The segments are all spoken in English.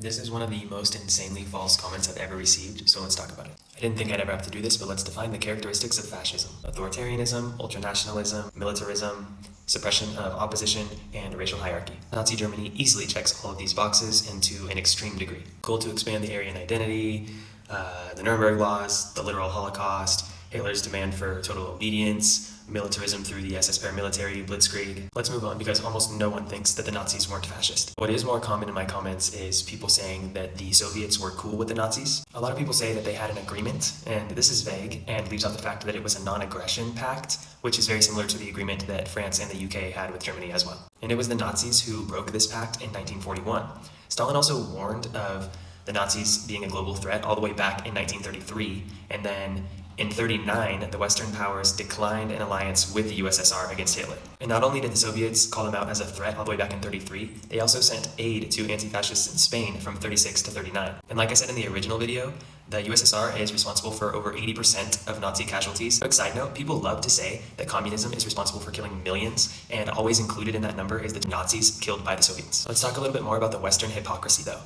This is one of the most insanely false comments I've ever received, so let's talk about it. I didn't think I'd ever have to do this, but let's define the characteristics of fascism. Authoritarianism, ultranationalism, militarism, suppression of opposition, and racial hierarchy. Nazi Germany easily checks all of these boxes and to an extreme degree. Goal to expand the Aryan identity, the Nuremberg laws, the literal Holocaust, Hitler's demand for total obedience, militarism through the SS paramilitary, blitzkrieg. Let's move on because almost no one thinks that the Nazis weren't fascist. What is more common in my comments is people saying that the Soviets were cool with the Nazis. A lot of people say that they had an agreement, and this is vague and leaves out the fact that it was a non-aggression pact, which is very similar to the agreement that France and the UK had with Germany as well. And it was the Nazis who broke this pact in 1941. Stalin also warned of the Nazis being a global threat all the way back in 1933, and then in 1939, the Western powers declined an alliance with the USSR against Hitler. And not only did the Soviets call him out as a threat all the way back in 1933, they also sent aid to anti-fascists in Spain from 1936 to 1939. And like I said in the original video, the USSR is responsible for over 80% of Nazi casualties. Quick side note, people love to say that communism is responsible for killing millions, and always included in that number is the Nazis killed by the Soviets. Let's talk a little bit more about the Western hypocrisy though.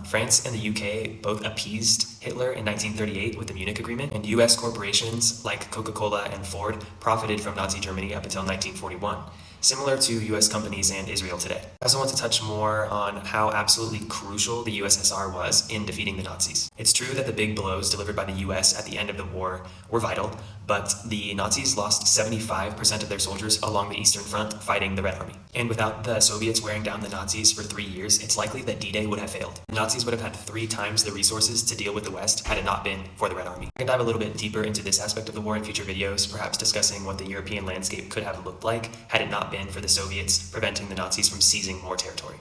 France and the UK both appeased Hitler in 1938 with the Munich Agreement, and US corporations like Coca-Cola and Ford profited from Nazi Germany up until 1941. Similar to US companies and Israel today. I also want to touch more on how absolutely crucial the USSR was in defeating the Nazis. It's true that the big blows delivered by the US at the end of the war were vital, but the Nazis lost 75% of their soldiers along the Eastern Front fighting the Red Army. And without the Soviets wearing down the Nazis for 3 years, it's likely that D-Day would have failed. The Nazis would have had 3 times the resources to deal with the West had it not been for the Red Army. I can dive a little bit deeper into this aspect of the war in future videos, perhaps discussing what the European landscape could have looked like had it not been for the Soviets preventing the Nazis from seizing more territory.